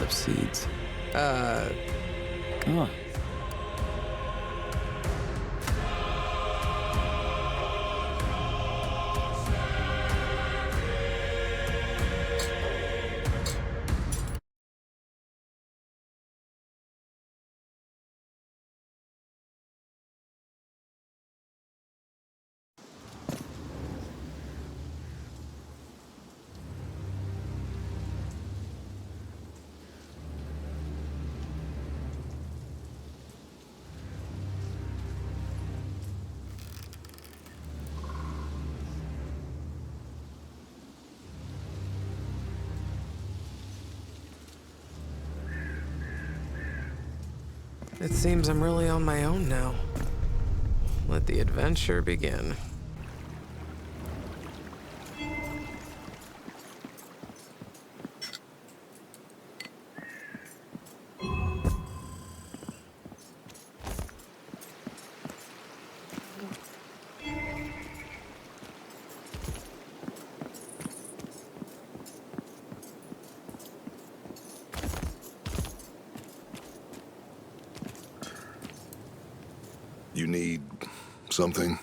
of seeds. Come on. It seems I'm really on my own now. Let the adventure begin. You need something?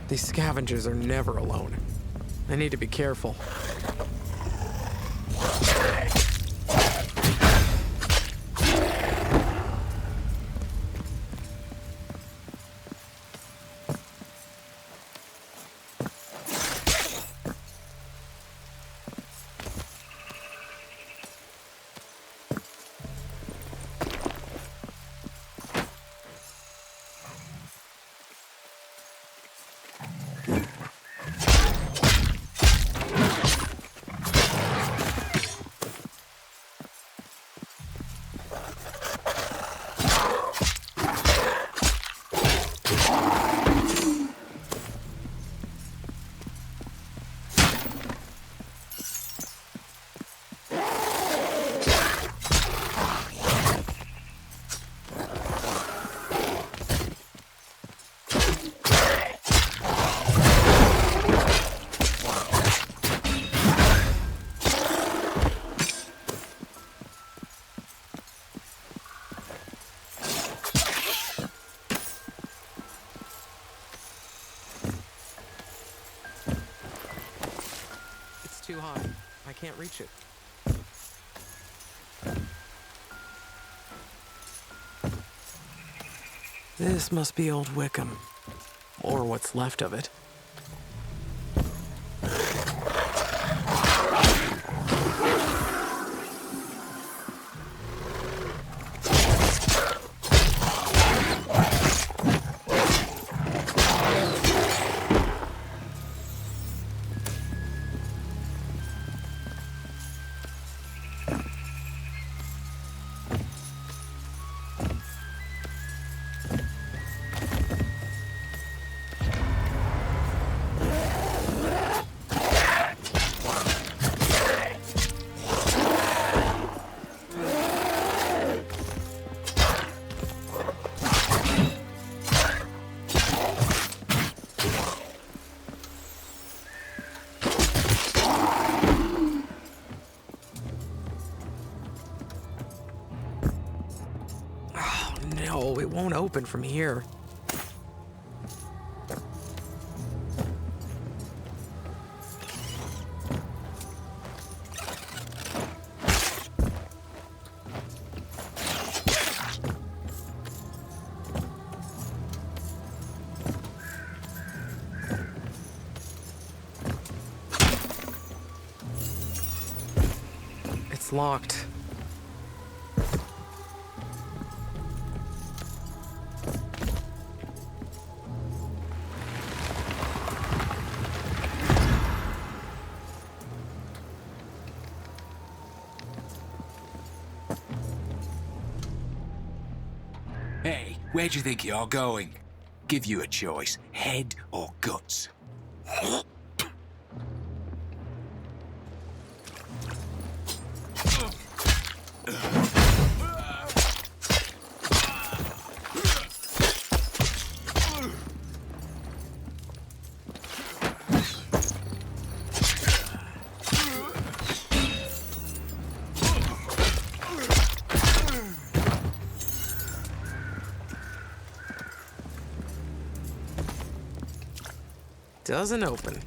These scavengers are never alone. I need to be careful. can't reach it. This must be old Wickham. Or what's left of it. No, it won't open from here. It's locked. Hey, where do you think you're going? Give you a choice, head or guts. Doesn't open.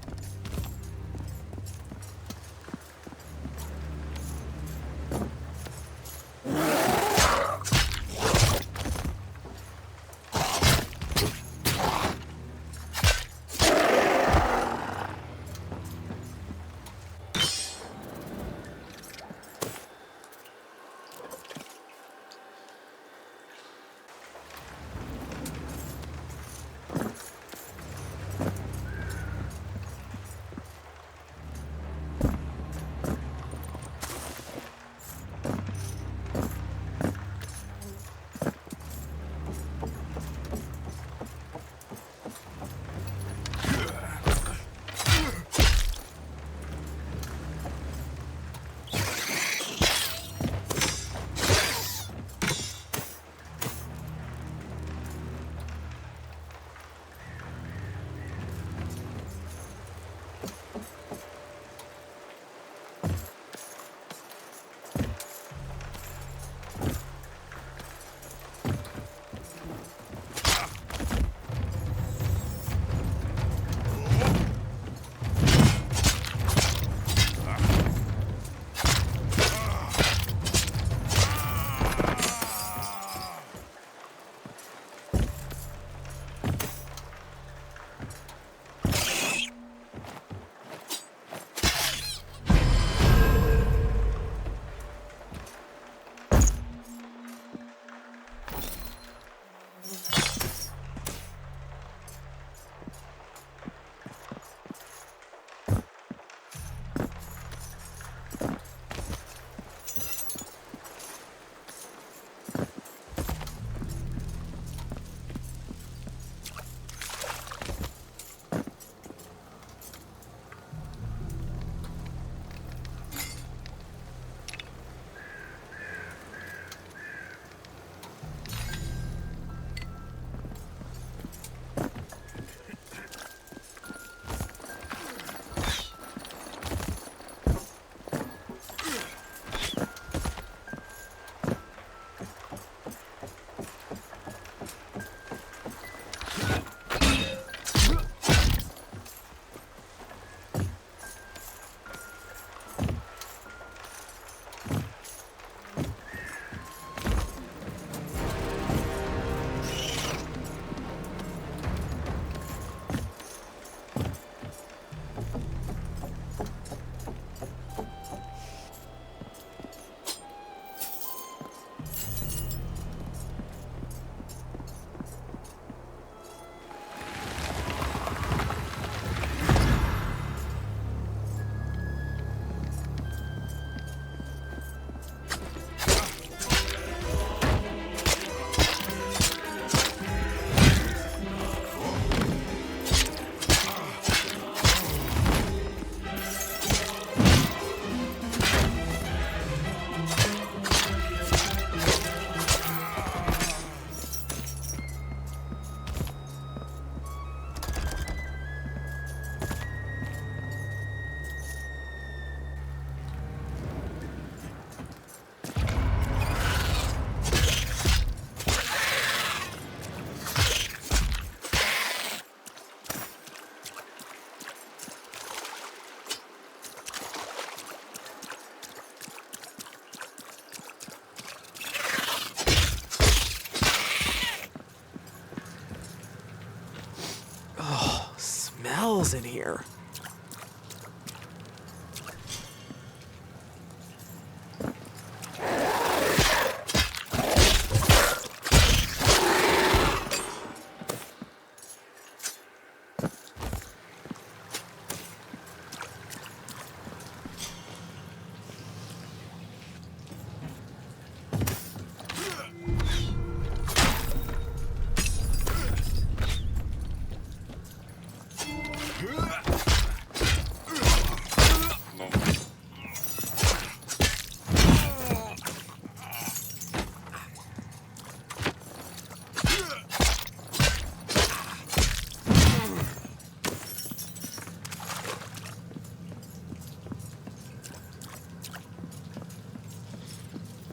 hell's in here?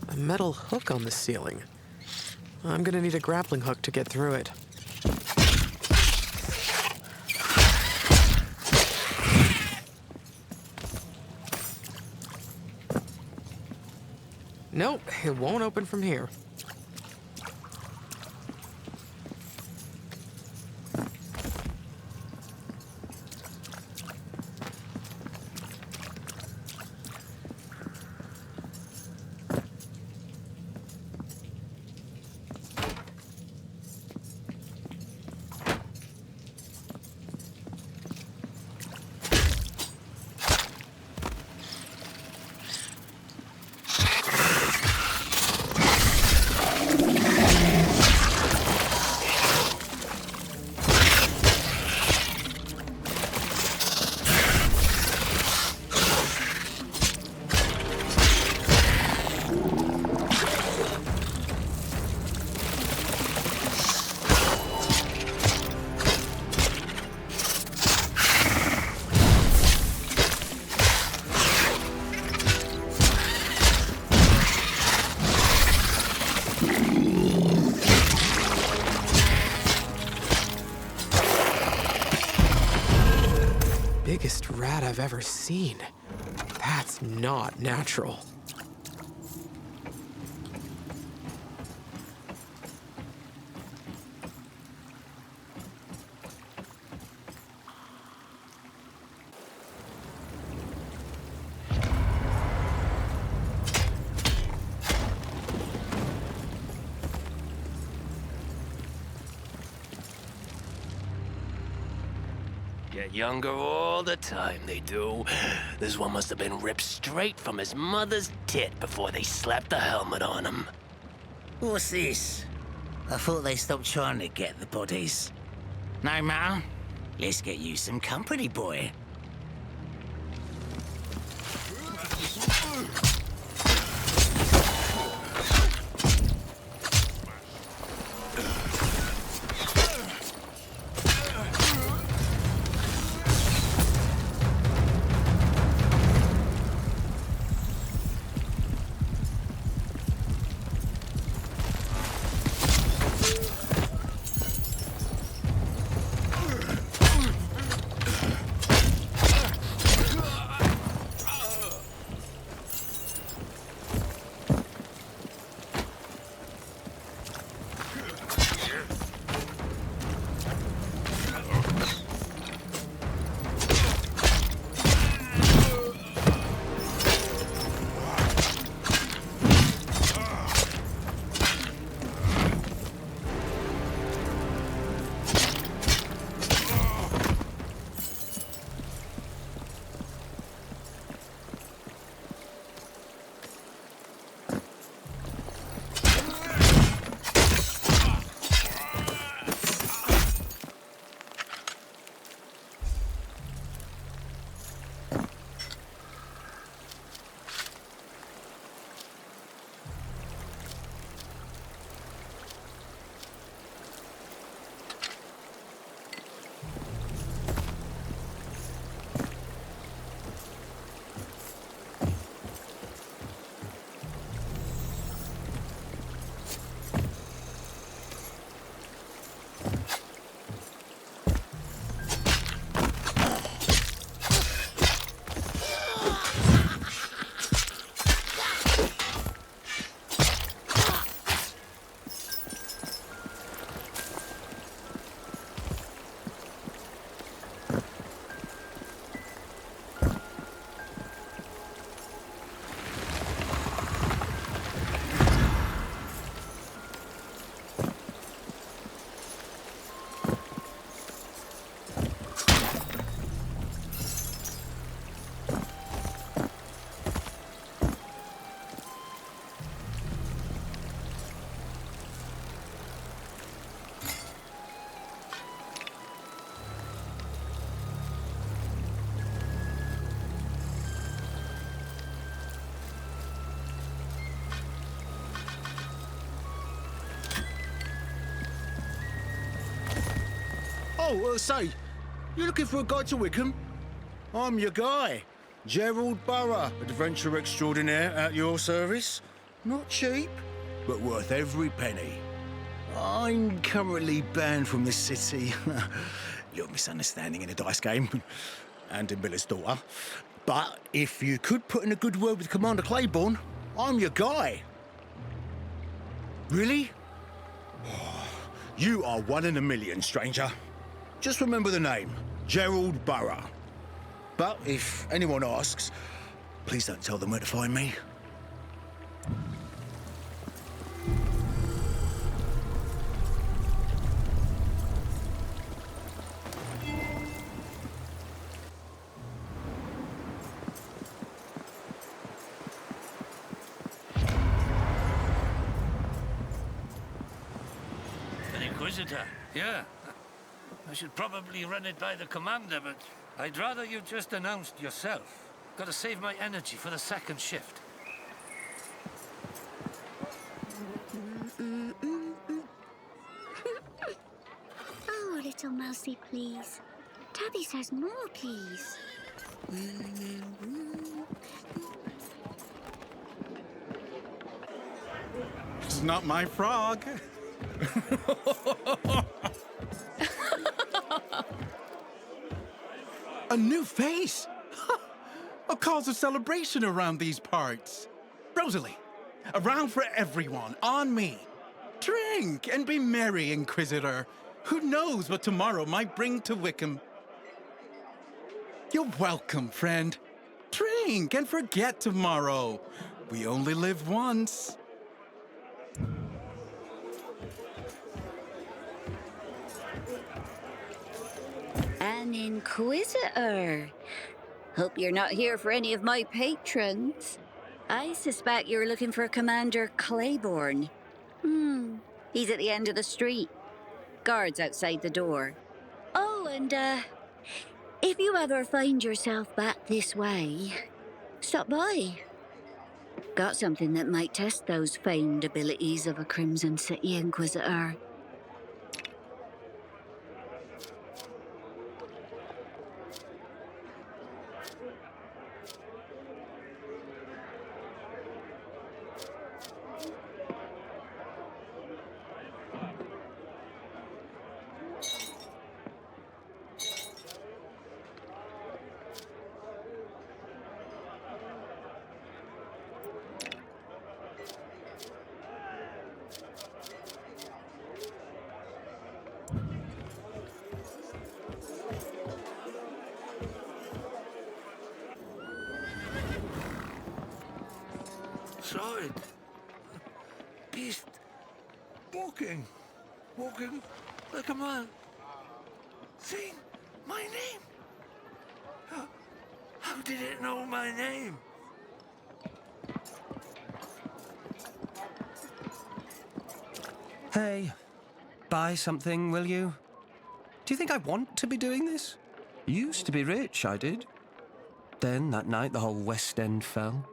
A metal hook on the ceiling. I'm gonna need a grappling hook to get through it. Nope, it won't open from here. Biggest rat I've ever seen. That's not natural. Get younger all the time, they do. This one must have been ripped straight from his mother's tit before they slapped the helmet on him. What's this? I thought they stopped trying to get the bodies. No matter. Let's get you some company, boy. Say, you looking for a guide to Wickham? I'm your guy. Gerald Burrough, adventure extraordinaire at your service. Not cheap, but worth every penny. I'm currently banned from this city. Little misunderstanding in a dice game. And in Miller's daughter. But if you could put in a good word with Commander Claiborne, I'm your guy. Really? You are one in a million, stranger. Just remember the name, Gerald Burrough. But if anyone asks, please don't tell them where to find me. An Inquisitor, yeah. I should probably run it by the commander, but I'd rather you just announced yourself. Gotta save my energy for the second shift. Oh, little mousey, please. Tabby says more, please. It's not my frog. A new face? A cause of celebration around these parts. Rosalie, around for everyone, on me. Drink and be merry, Inquisitor. Who knows what tomorrow might bring to Wickham? You're welcome, friend. Drink and forget tomorrow. We only live once. An Inquisitor. Hope you're not here for any of my patrons. I suspect you're looking for Commander Claiborne. He's at the end of the street. Guards outside the door. Oh, and, if you ever find yourself back this way, stop by. Got something that might test those famed abilities of a Crimson City Inquisitor. Saw it. Beast. Walking like a man. Saying my name. How did it know my name? Hey, buy something, will you? Do you think I want to be doing this? Used to be rich, I did. Then, that night, the whole West End fell.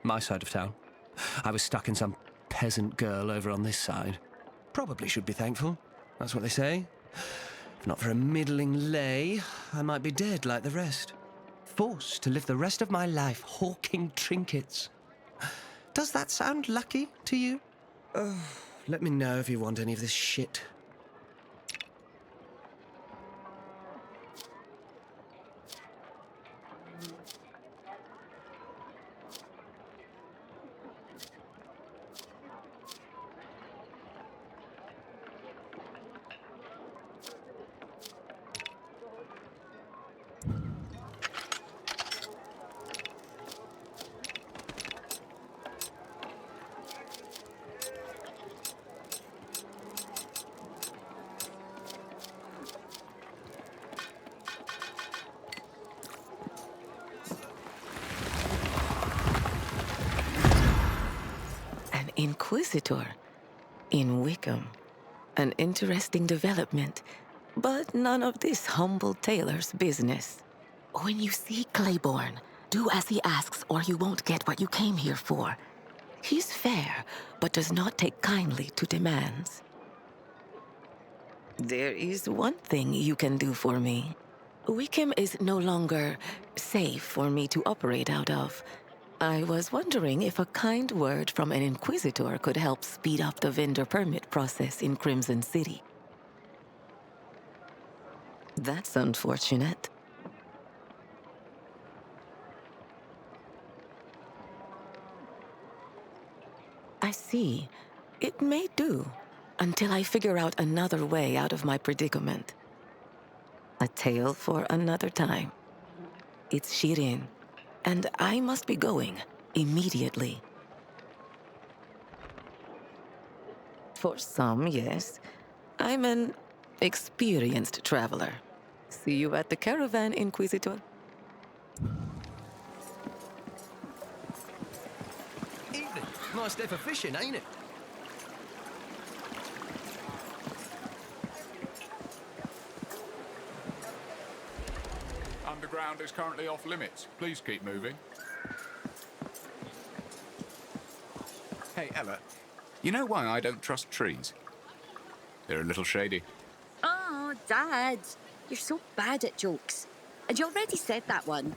My side of town. I was stuck in some peasant girl over on this side. Probably should be thankful. That's what they say. If not for a middling lay, I might be dead like the rest. Forced to live the rest of my life hawking trinkets. Does that sound lucky to you? Let me know if you want any of this shit. Inquisitor in Wickham. An interesting development, but none of this humble tailor's business. When you see Claiborne, do as he asks or you won't get what you came here for. He's fair, but does not take kindly to demands. There is one thing you can do for me. Wickham is no longer safe for me to operate out of. I was wondering if a kind word from an Inquisitor could help speed up the vendor permit process in Crimson City. That's unfortunate. I see. It may do, until I figure out another way out of my predicament. A tale for another time. It's Shirin, and I must be going immediately. For some, yes. I'm an experienced traveler. See you at the caravan, Inquisitor. Evening. Nice day for fishing, ain't it? Underground is currently off limits. Please keep moving. Hey, Ella. You know why I don't trust trees? They're a little shady. Oh, Dad, you're so bad at jokes. And you already said that one.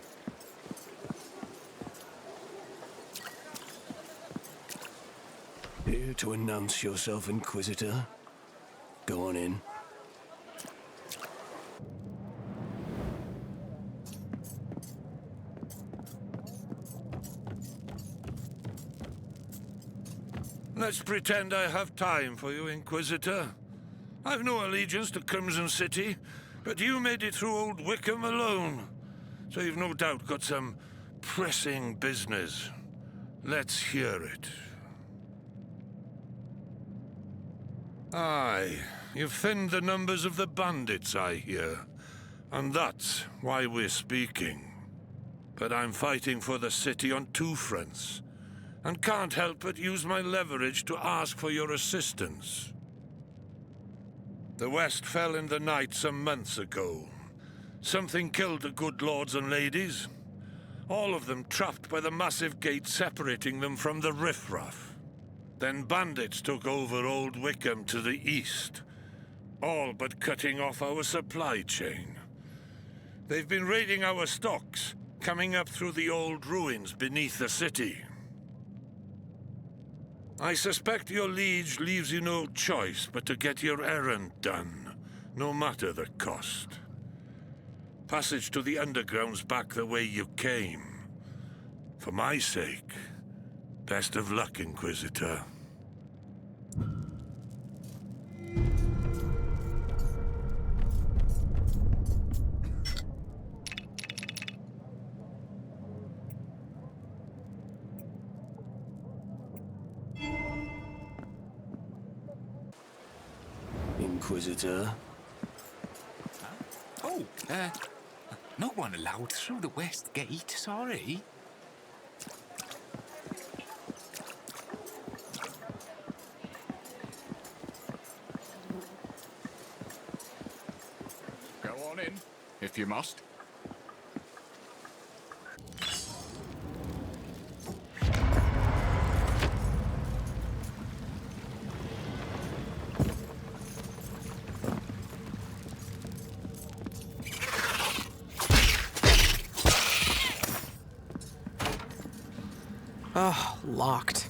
Here to announce yourself, Inquisitor? Go on in. Let's pretend I have time for you, Inquisitor. I've no allegiance to Crimson City, but you made it through Old Wickham alone. So you've no doubt got some pressing business. Let's hear it. Aye, you've thinned the numbers of the bandits, I hear. And that's why we're speaking. But I'm fighting for the city on two fronts, and can't help but use my leverage to ask for your assistance. The West fell in the night some months ago. Something killed the good lords and ladies. All of them trapped by the massive gate separating them from the riffraff. Then bandits took over Old Wickham to the east, all but cutting off our supply chain. They've been raiding our stocks, coming up through the old ruins beneath the city. I suspect your liege leaves you no choice but to get your errand done, no matter the cost. Passage to the underground's back the way you came. For my sake, best of luck, Inquisitor. Inquisitor? Oh, no one allowed through the west gate, sorry. Go on in, if you must. Oh, locked.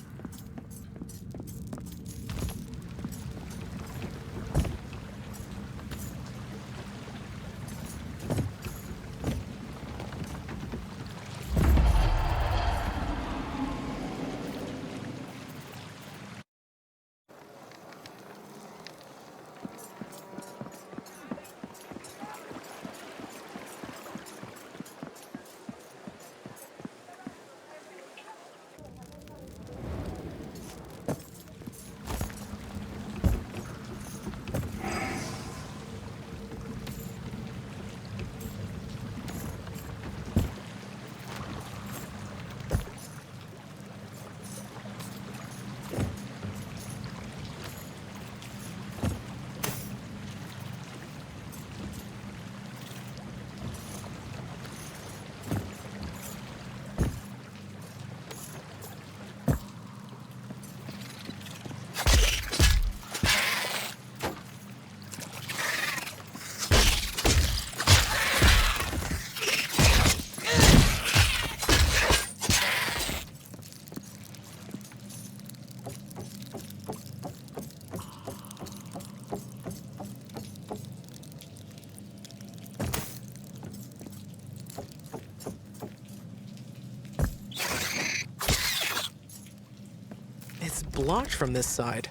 blocked from this side.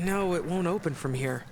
No, it won't open from here.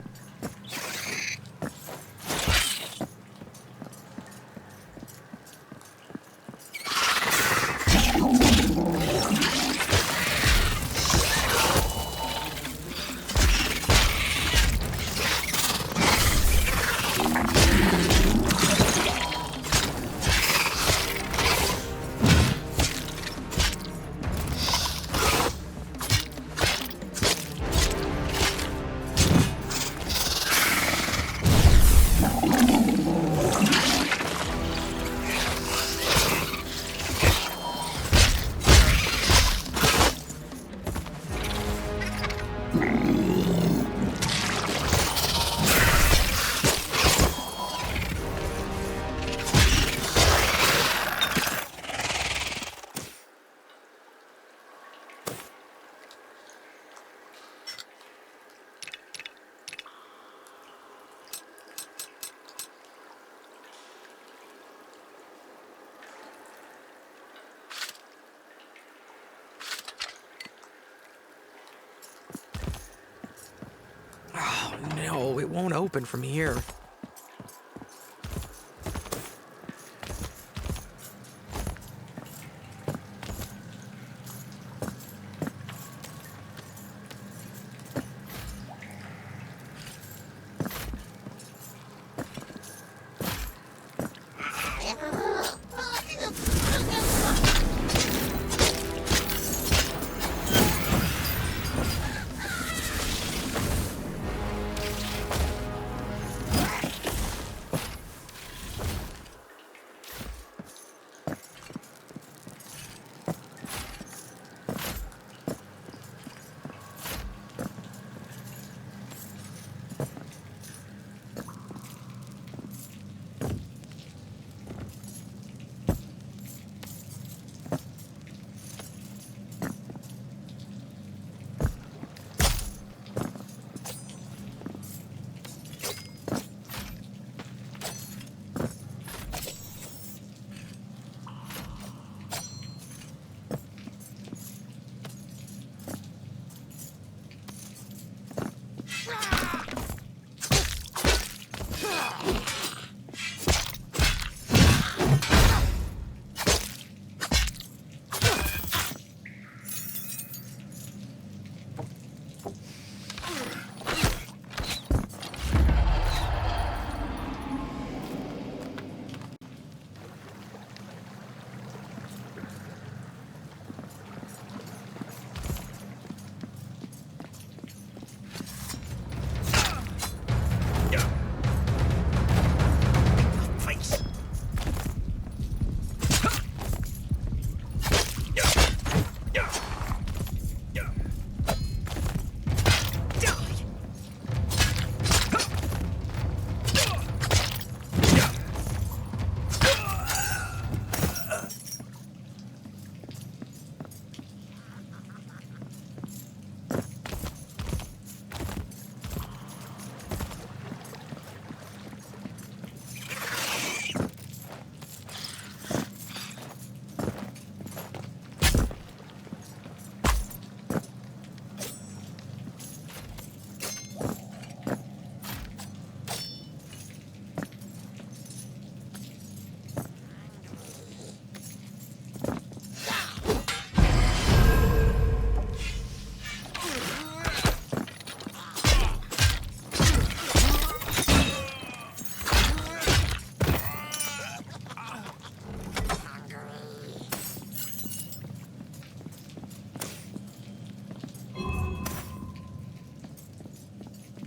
Oh, no, it won't open from here.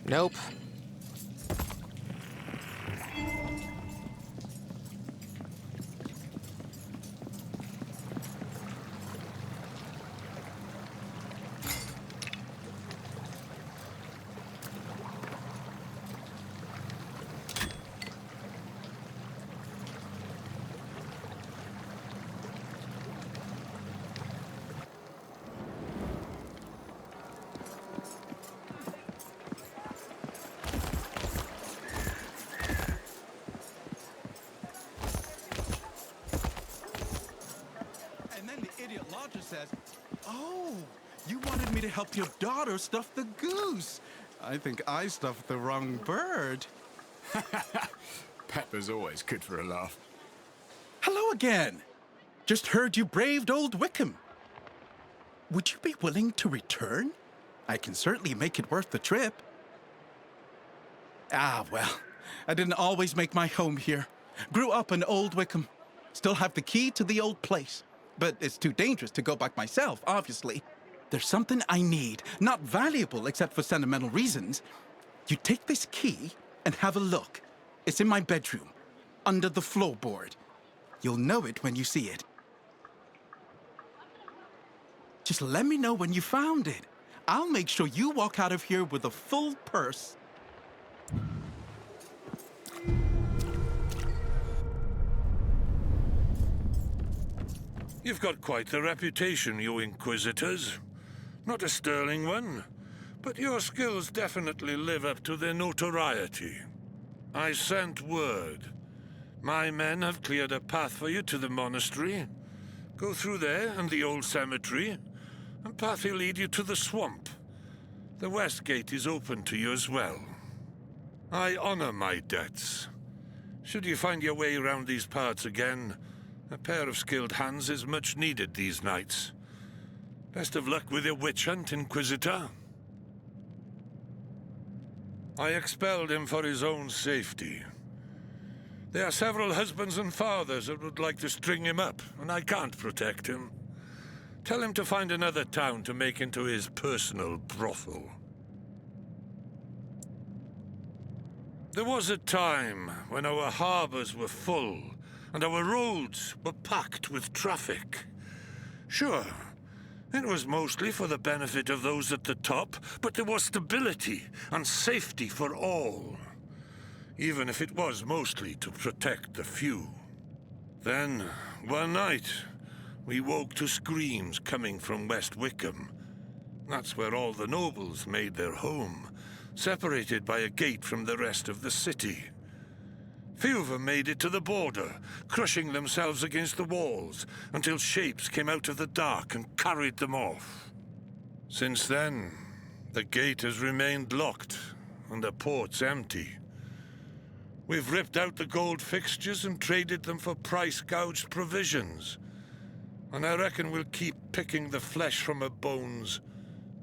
Nope. And then the idiot lodger says, "Oh, you wanted me to help your daughter stuff the goose. I think I stuffed the wrong bird." Pepper's always good for a laugh. Hello again. Just heard you braved old Wickham. Would you be willing to return? I can certainly make it worth the trip. Ah, well, I didn't always make my home here. Grew up in Old Wickham. Still have the key to the old place. But it's too dangerous to go back myself, obviously. There's something I need, not valuable except for sentimental reasons. You take this key and have a look. It's in my bedroom, under the floorboard. You'll know it when you see it. Just let me know when you found it. I'll make sure you walk out of here with a full purse. You've got quite the reputation, you Inquisitors. Not a sterling one, but your skills definitely live up to their notoriety. I sent word. My men have cleared a path for you to the monastery. Go through there and the old cemetery, and path will lead you to the swamp. The west gate is open to you as well. I honor my debts. Should you find your way around these parts again, a pair of skilled hands is much needed these nights. Best of luck with your witch hunt, Inquisitor. I expelled him for his own safety. There are several husbands and fathers that would like to string him up, and I can't protect him. Tell him to find another town to make into his personal brothel. There was a time when our harbors were full, and our roads were packed with traffic. Sure, it was mostly for the benefit of those at the top, but there was stability and safety for all. Even if it was mostly to protect the few. Then, one night, we woke to screams coming from West Wickham. That's where all the nobles made their home, separated by a gate from the rest of the city. Few of them made it to the border, crushing themselves against the walls, until shapes came out of the dark and carried them off. Since then, the gate has remained locked, and the port's empty. We've ripped out the gold fixtures and traded them for price-gouged provisions. And I reckon we'll keep picking the flesh from her bones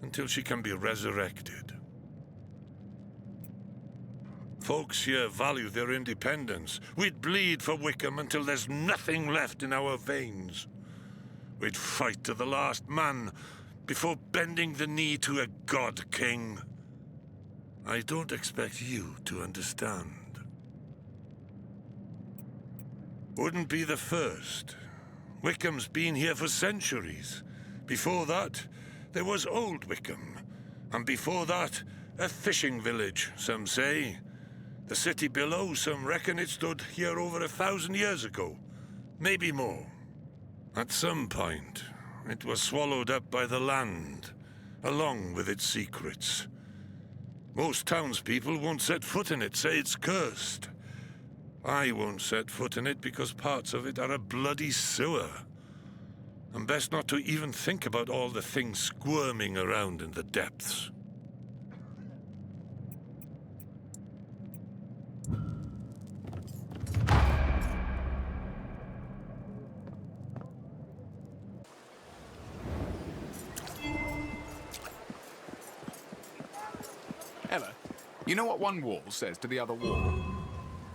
until she can be resurrected. Folks here value their independence. We'd bleed for Wickham until there's nothing left in our veins. We'd fight to the last man before bending the knee to a god king. I don't expect you to understand. Wouldn't be the first. Wickham's been here for centuries. Before that, there was Old Wickham. And before that, a fishing village, some say. The city below, some reckon it stood here over 1,000 years ago. Maybe more. At some point, it was swallowed up by the land, along with its secrets. Most townspeople won't set foot in it, say it's cursed. I won't set foot in it because parts of it are a bloody sewer. And best not to even think about all the things squirming around in the depths. Ella, you know what one wall says to the other wall?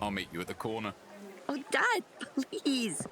I'll meet you at the corner. Oh, Dad, please.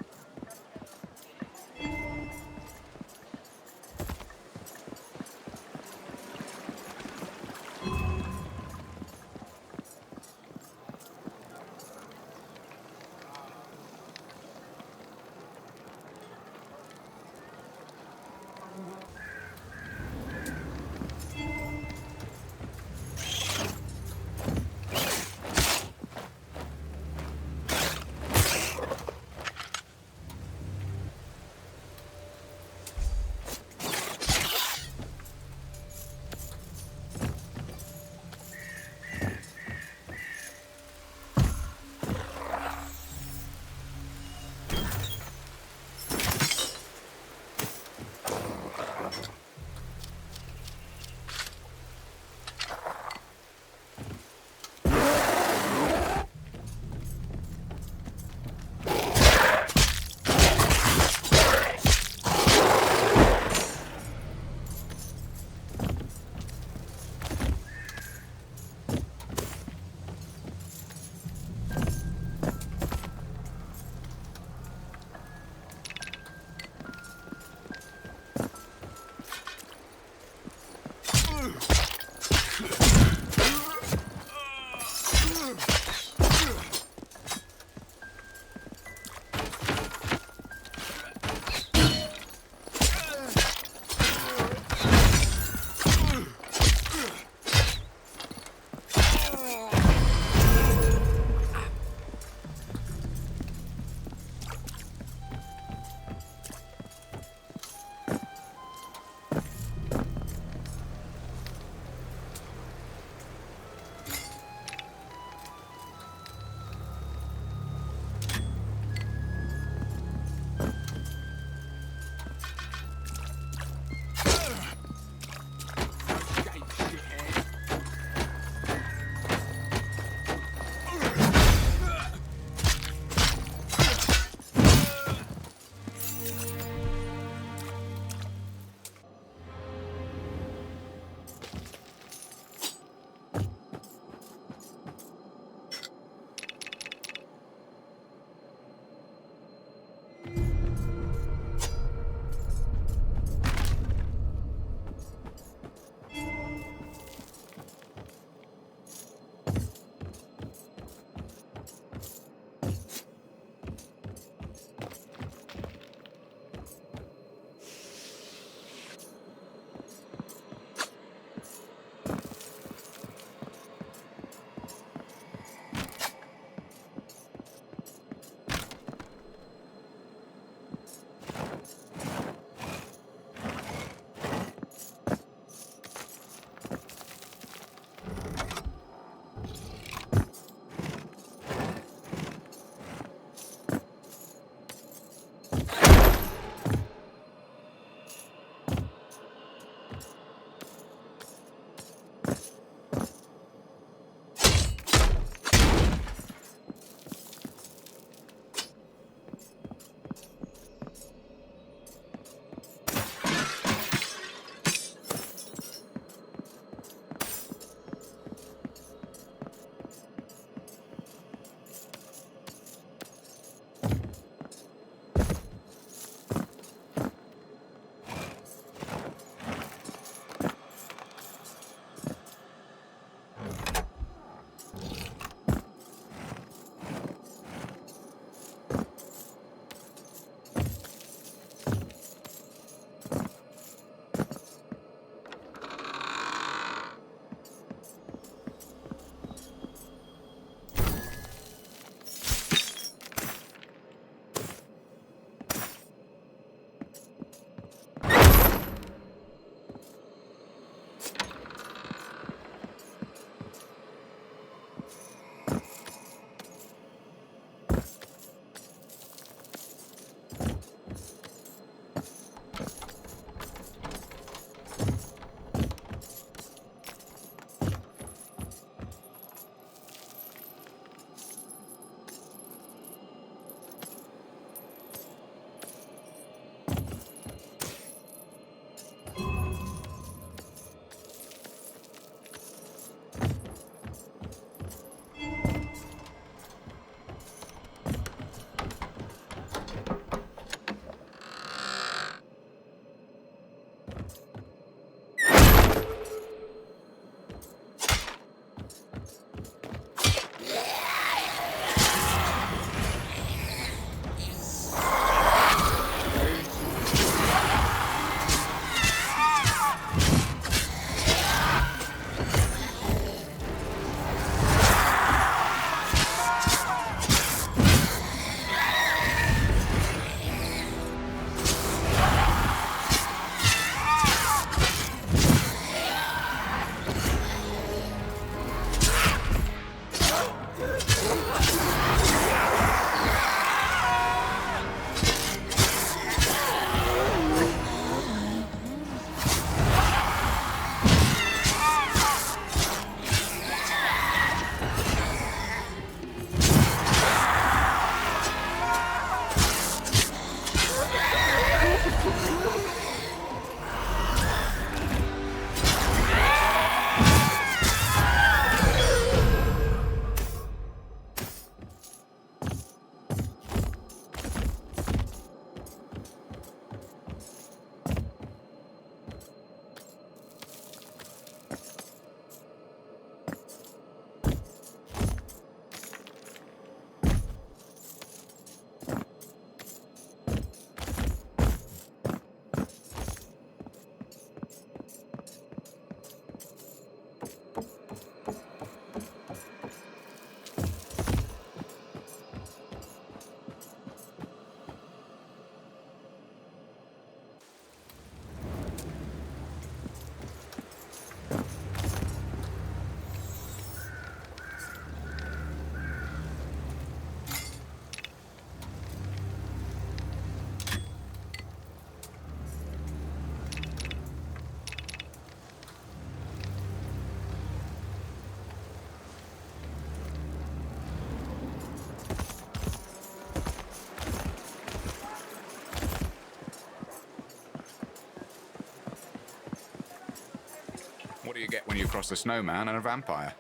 you get when you cross a snowman and a vampire.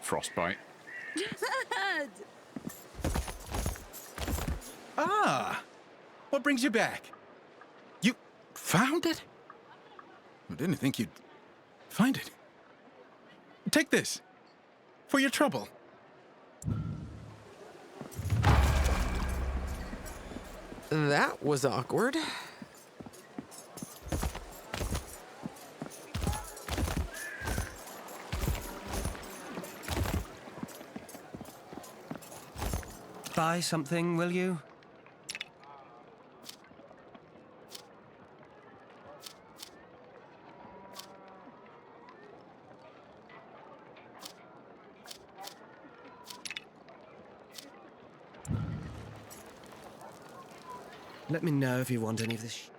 Frostbite. Dad! Ah! What brings you back? You found it? I didn't think you'd find it. Take this. For your trouble. That was awkward. Buy something, will you? Let me know if you want any of this.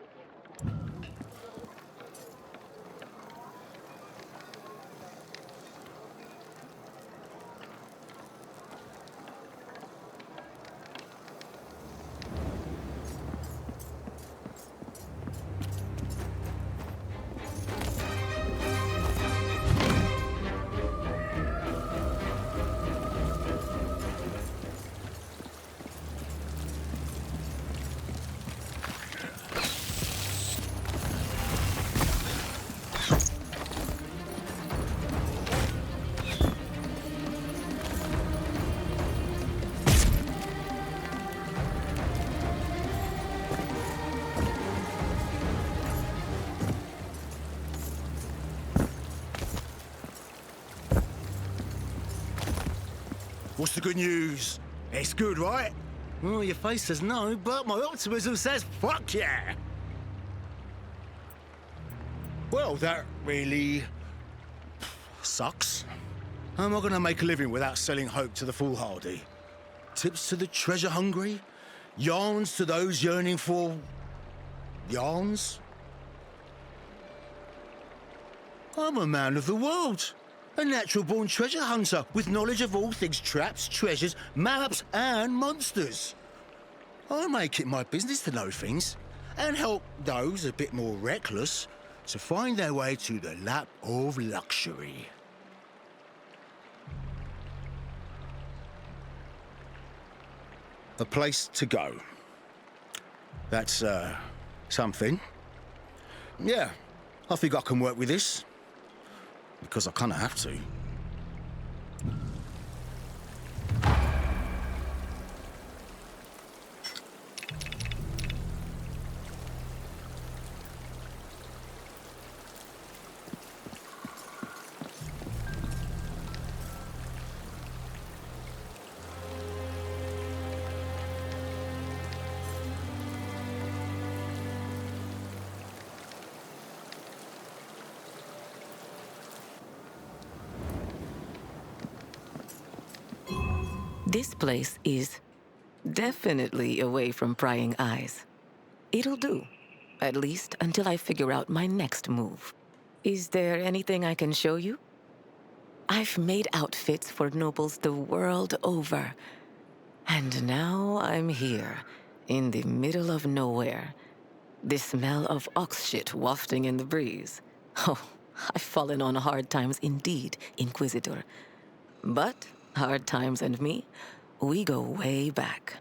What's the good news? It's good, right? Well, your face says no, but my optimism says fuck yeah! Well, that really sucks. How am I gonna make a living without selling hope to the foolhardy? Tips to the treasure-hungry? Yarns to those yearning for... yarns? I'm a man of the world. A natural-born treasure hunter with knowledge of all things traps, treasures, maps, and monsters. I make it my business to know things and help those a bit more reckless to find their way to the lap of luxury. A place to go. That's, something. Yeah, I think I can work with this. Because I kind of have to. This place is definitely away from prying eyes. It'll do, at least until I figure out my next move. Is there anything I can show you? I've made outfits for nobles the world over. And now I'm here, in the middle of nowhere. The smell of ox shit wafting in the breeze. Oh, I've fallen on hard times indeed, Inquisitor. But hard times and me, we go way back.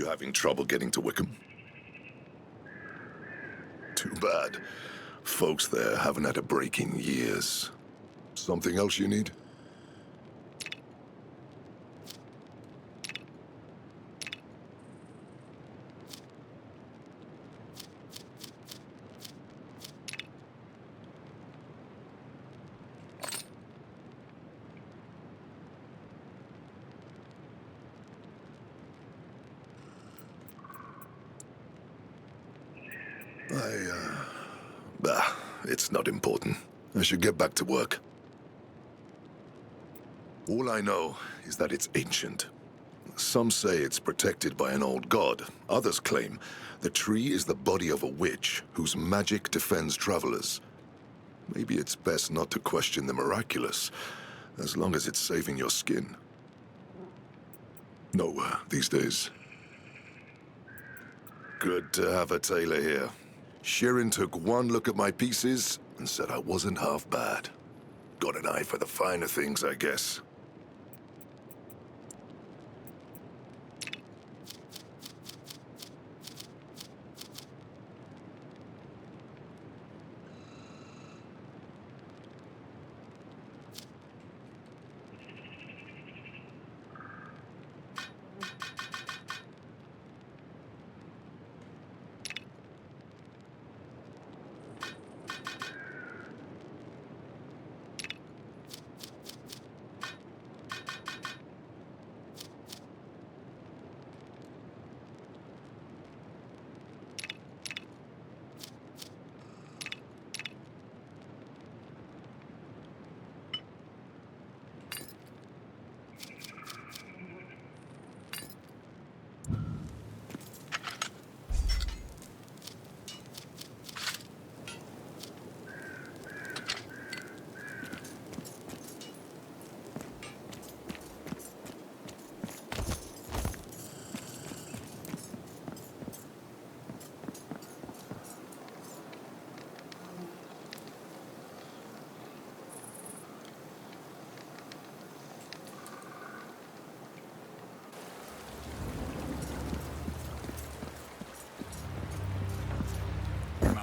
having trouble getting to Wickham? Too bad. Folks there haven't had a break in years. Something else you need? It's not important. I should get back to work. All I know is that it's ancient. Some say it's protected by an old god. Others claim the tree is the body of a witch whose magic defends travelers. Maybe it's best not to question the miraculous, as long as it's saving your skin. Nowhere these days. Good to have a tailor here. Sheeran took one look at my pieces and said I wasn't half bad. Got an eye for the finer things, I guess.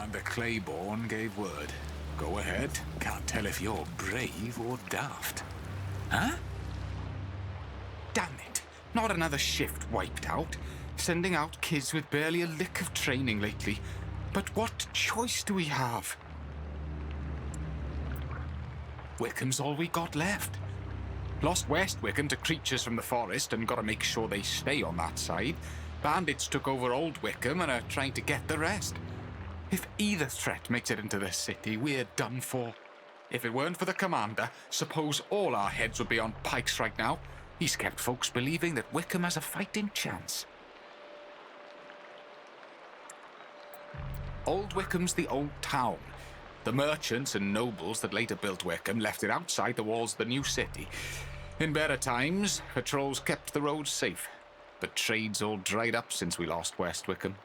Commander Claiborne gave word. Go ahead. Can't tell if you're brave or daft. Huh? Damn it. Not another shift wiped out. Sending out kids with barely a lick of training lately. But what choice do we have? Wickham's all we got left. Lost West Wickham to creatures from the forest and gotta make sure they stay on that side. Bandits took over Old Wickham and are trying to get the rest. If either threat makes it into the city, we're done for. If it weren't for the commander, suppose all our heads would be on pikes right now. He's kept folks believing that Wickham has a fighting chance. Old Wickham's the old town. The merchants and nobles that later built Wickham left it outside the walls of the new city. In better times, patrols kept the roads safe. But trade's all dried up since we lost West Wickham.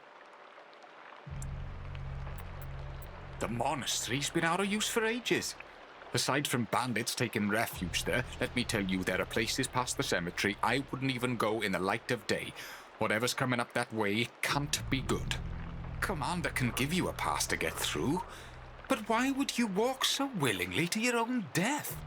The monastery's been out of use for ages. Aside from bandits taking refuge there, let me tell you, there are places past the cemetery I wouldn't even go in the light of day. Whatever's coming up that way can't be good. Commander can give you a pass to get through, but why would you walk so willingly to your own death?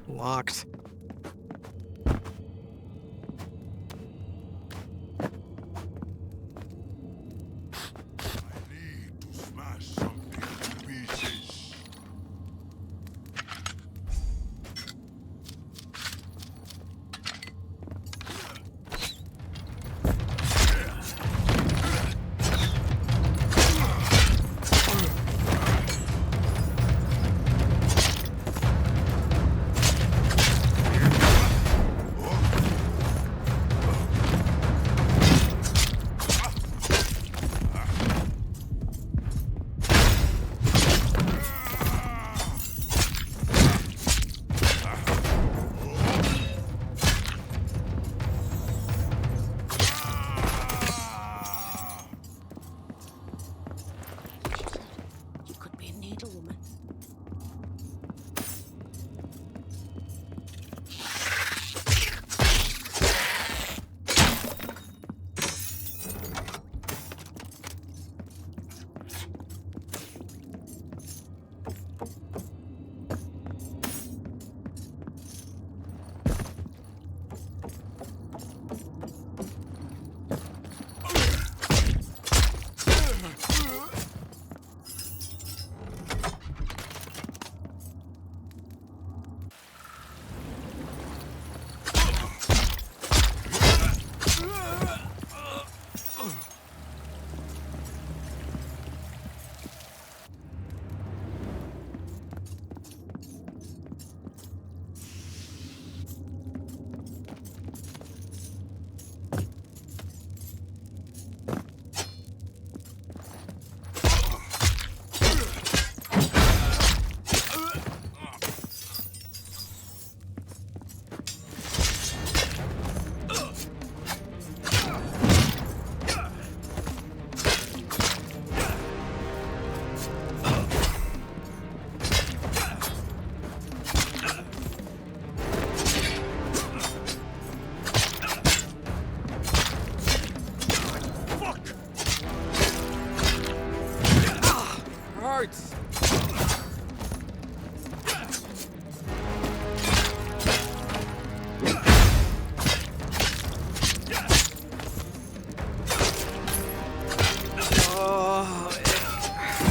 Locked. You could be a needlewoman. Hurts. Oh, it hurts.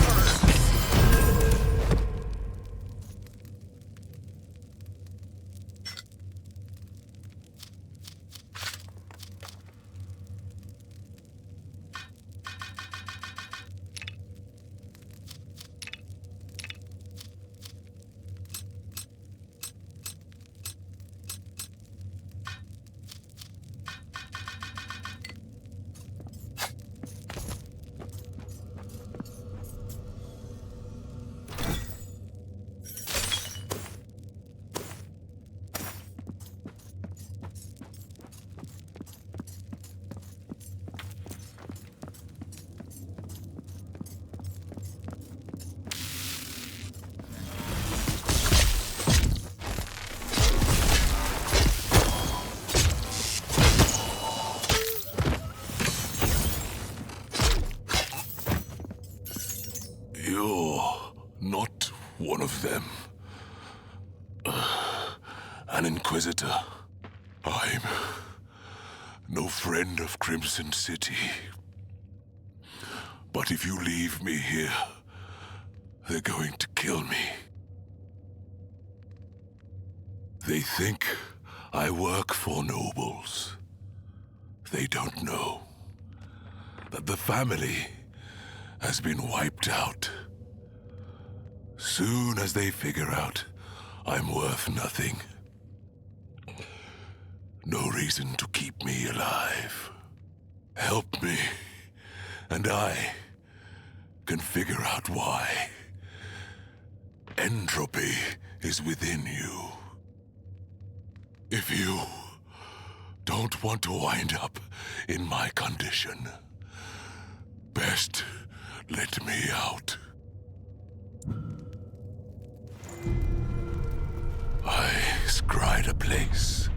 You're not one of them. An Inquisitor. I'm no friend of Crimson City. But if you leave me here, they're going to kill me. They think I work for nobles. They don't know that the family has been wiped out. Soon as they figure out I'm worth nothing, no reason to keep me alive. Help me, and I can figure out why. Entropy is within you. If you don't want to wind up in my condition, best let me out. I scryed a place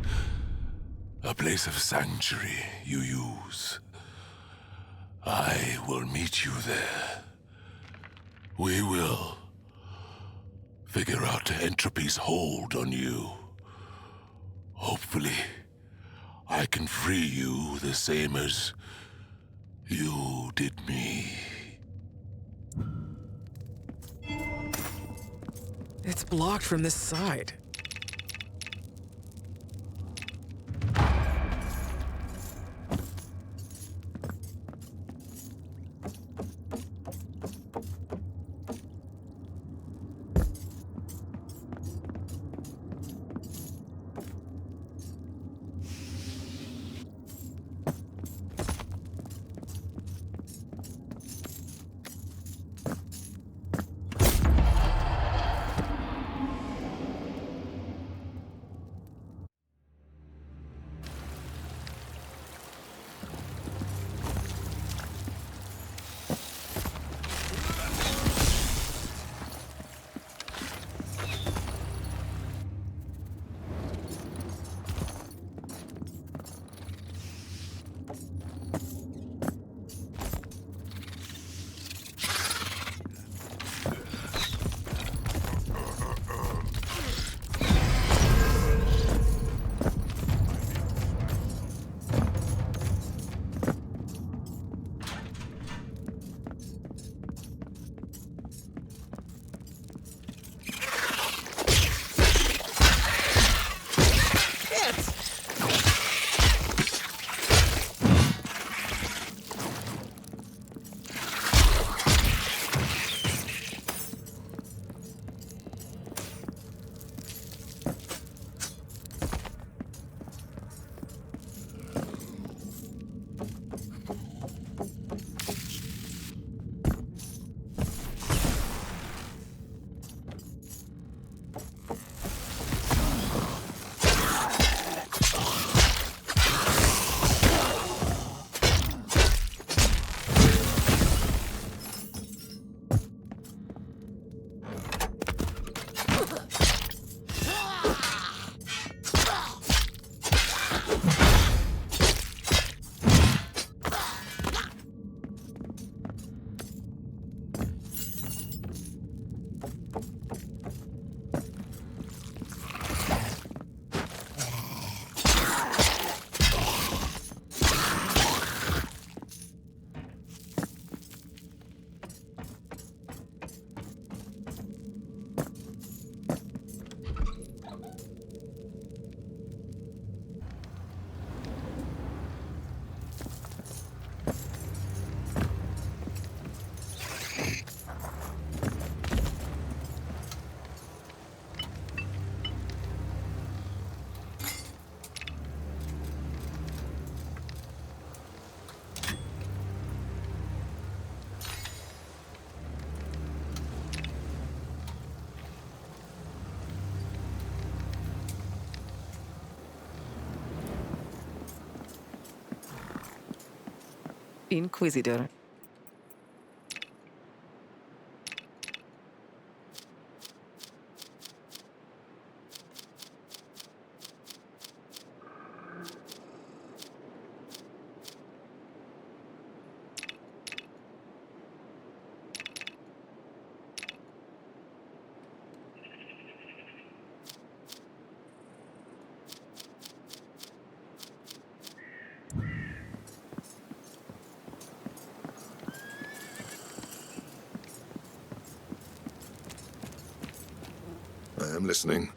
of sanctuary you use. I will meet you there. We will figure out entropy's hold on you. Hopefully, I can free you the same as you did me. It's blocked from this side. Inquisitor. I am listening.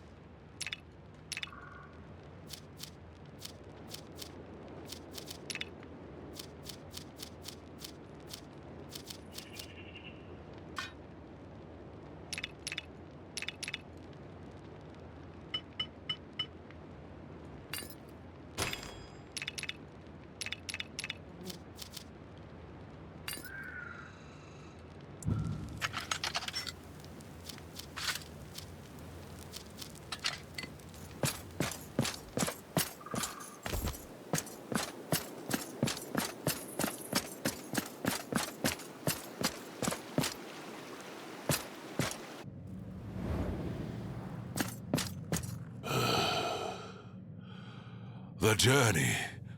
The journey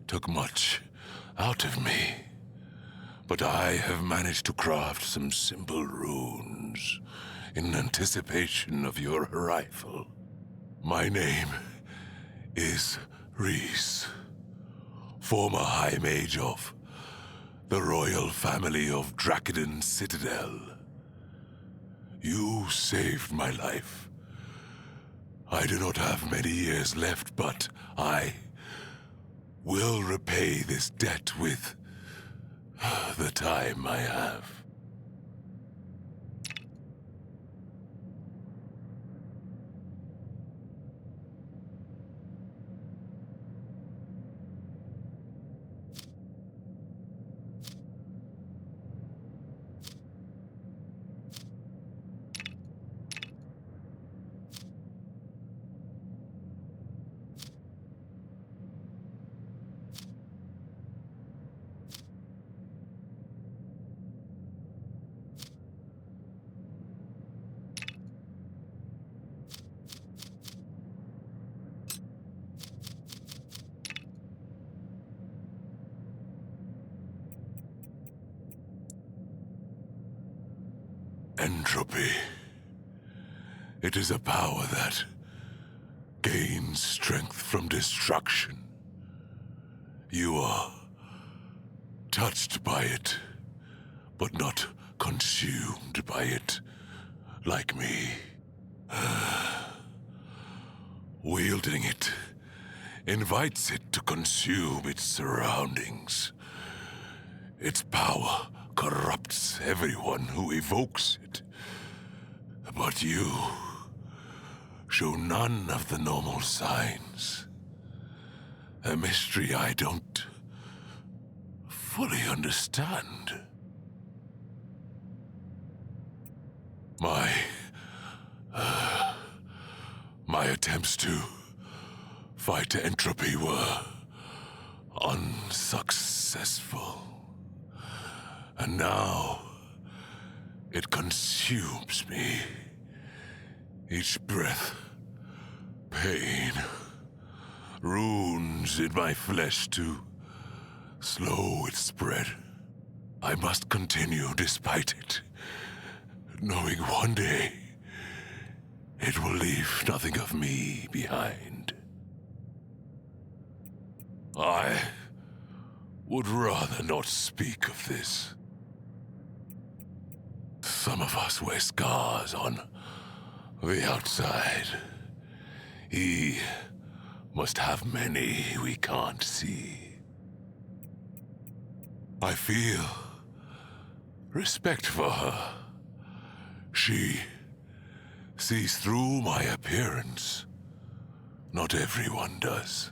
took much out of me, but I have managed to craft some simple runes in anticipation of your arrival. My name is Reese, former High Mage of the royal family of Drakiden Citadel. You saved my life. I do not have many years left, but I will repay this debt with the time I have. Entropy. It is a power that gains strength from destruction. You are touched by it, but not consumed by it, like me. Wielding it invites it to consume its surroundings. Its power corrupts everyone who evokes it. But you show none of the normal signs. A mystery I don't fully understand. My attempts to fight entropy were unsuccessful. And now, it consumes me. Each breath, pain, runes in my flesh to slow its spread. I must continue despite it, knowing one day it will leave nothing of me behind. I would rather not speak of this. Some of us wear scars on the outside. He must have many we can't see. I feel respect for her. She sees through my appearance. Not everyone does.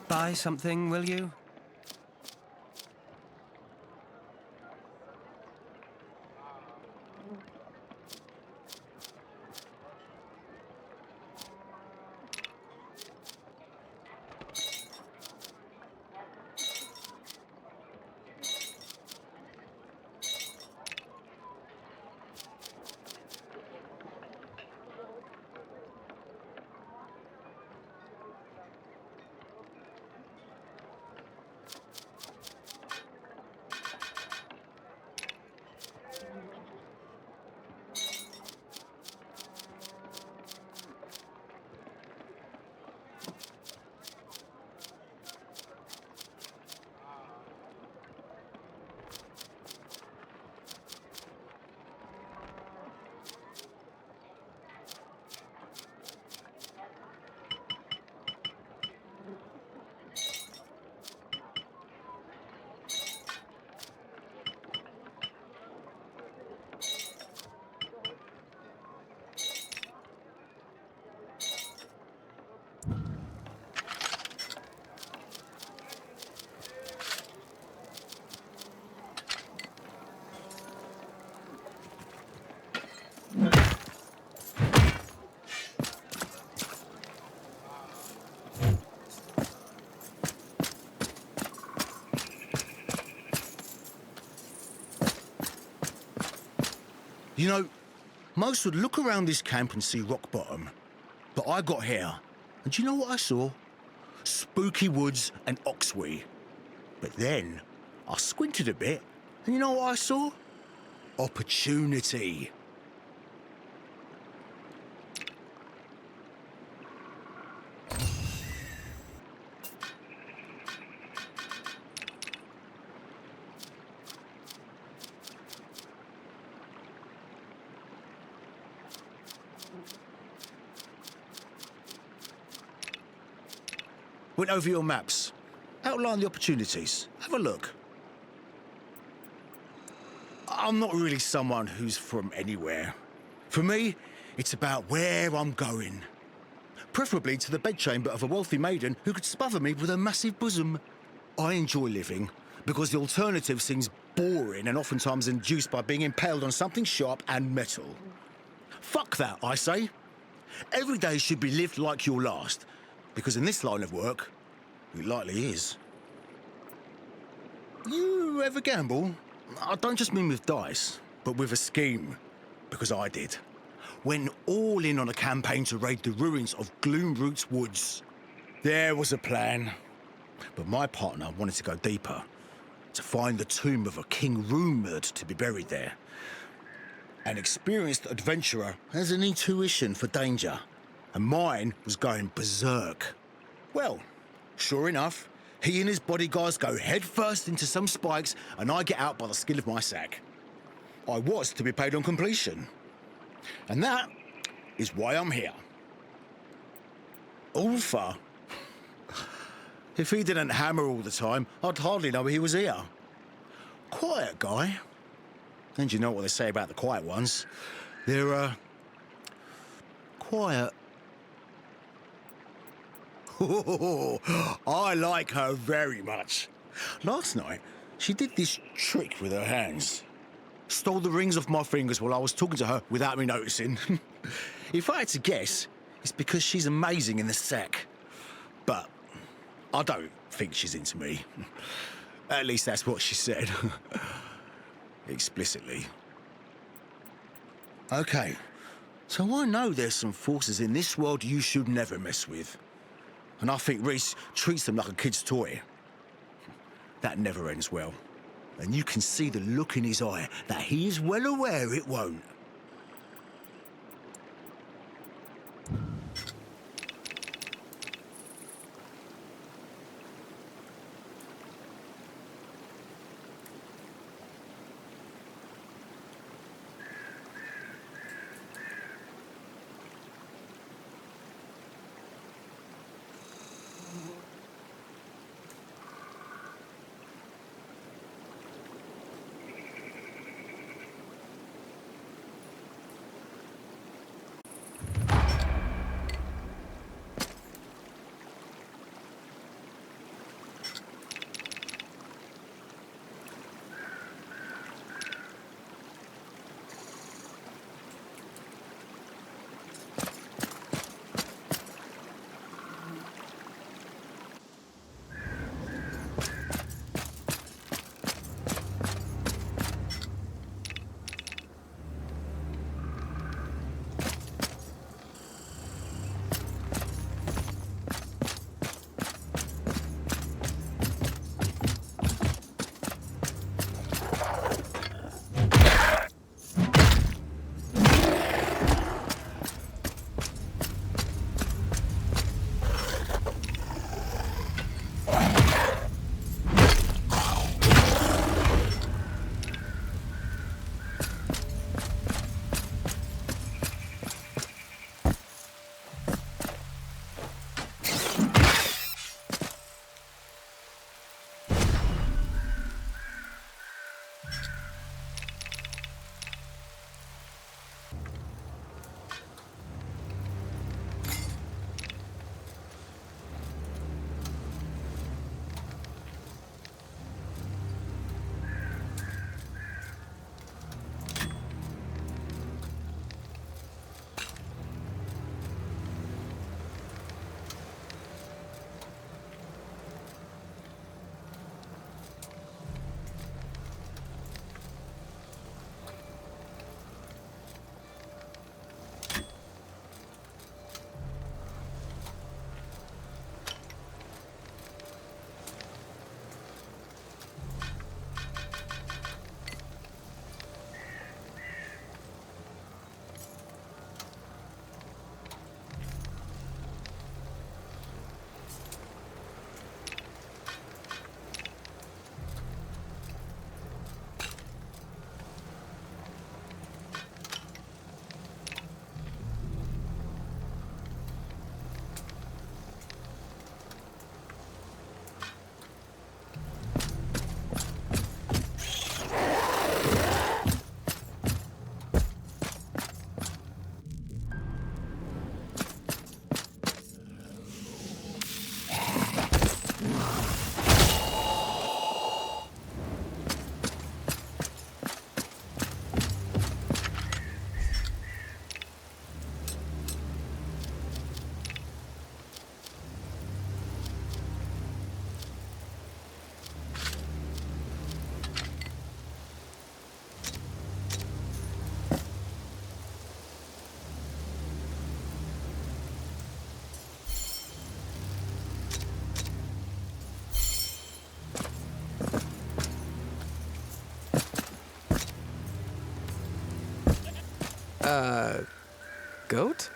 Buy something, will you? You know, most would look around this camp and see rock bottom. But I got here, and do you know what I saw? Spooky woods and oxwee. But then, I squinted a bit, and you know what I saw? Opportunity. Went over your maps. Outline the opportunities. Have a look. I'm not really someone who's from anywhere. For me, it's about where I'm going. Preferably to the bedchamber of a wealthy maiden who could smother me with her massive bosom. I enjoy living because the alternative seems boring and oftentimes induced by being impaled on something sharp and metal. Fuck that, I say. Every day should be lived like your last. Because in this line of work, it likely is. You ever gamble? I don't just mean with dice, but with a scheme. Because I did. Went all in on a campaign to raid the ruins of Gloomroot's woods. There was a plan. But my partner wanted to go deeper. To find the tomb of a king rumoured to be buried there. An experienced adventurer has an intuition for danger. And mine was going berserk. Well, sure enough, he and his bodyguards go headfirst into some spikes, and I get out by the skin of my sack. I was to be paid on completion. And that is why I'm here. Ulfa? If he didn't hammer all the time, I'd hardly know he was here. Quiet guy. And you know what they say about the quiet ones. They're, quiet. Oh, I like her very much. Last night, she did this trick with her hands. Stole the rings off my fingers while I was talking to her without me noticing. If I had to guess, it's because she's amazing in the sack. But I don't think she's into me. At least that's what she said. Explicitly. Okay, so I know there's some forces in this world you should never mess with. And I think Reese treats them like a kid's toy. That never ends well. And you can see the look in his eye that he is well aware it won't. Goat?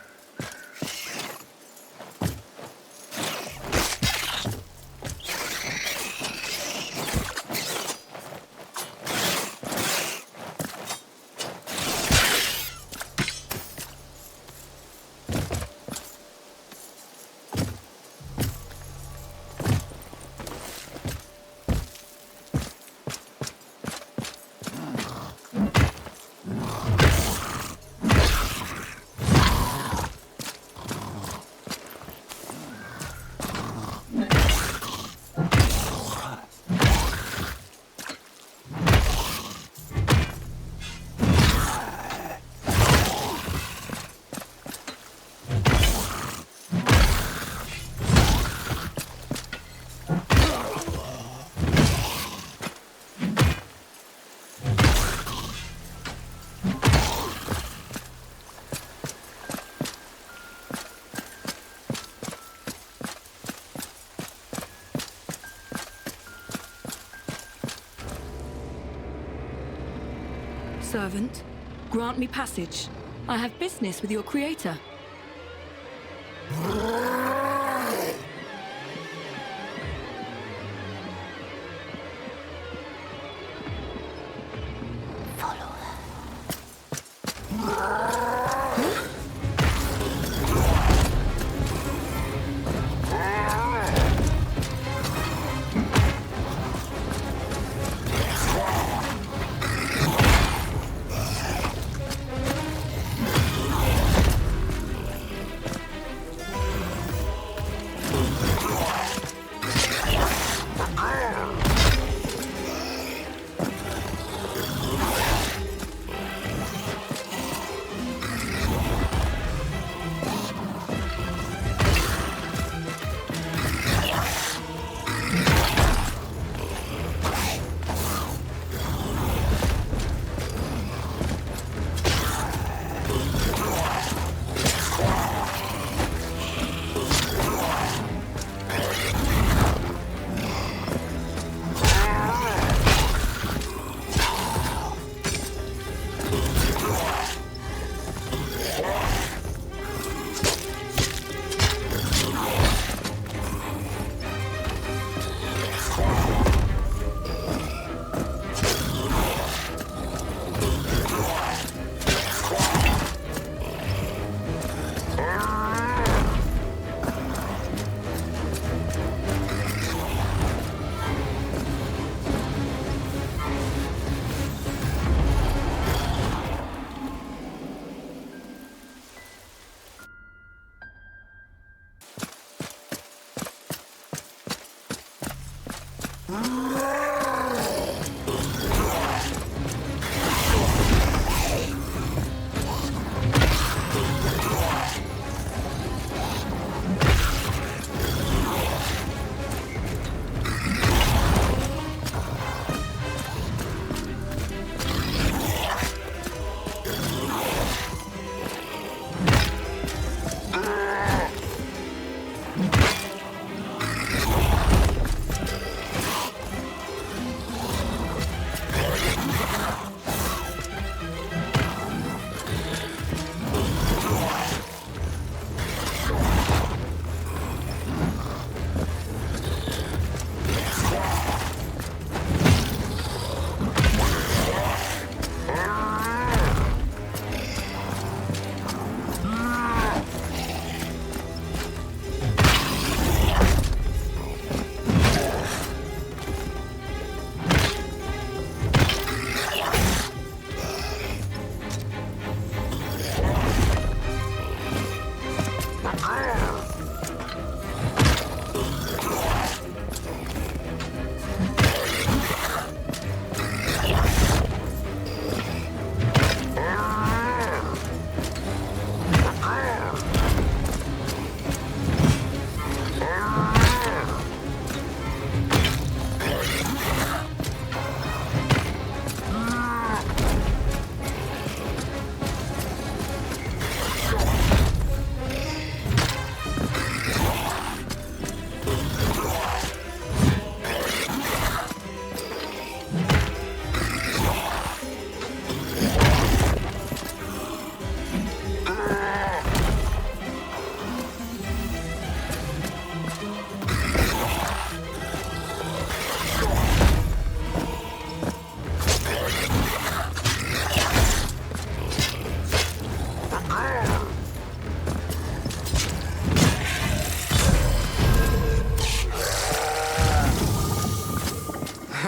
Servant, grant me passage. I have business with your creator.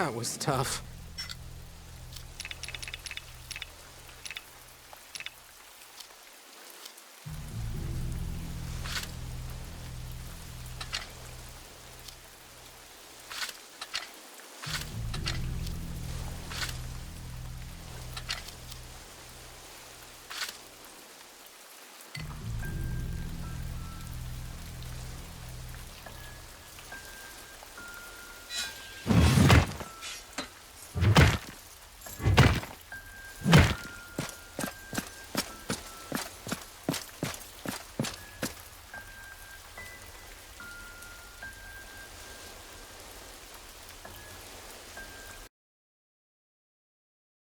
That was tough.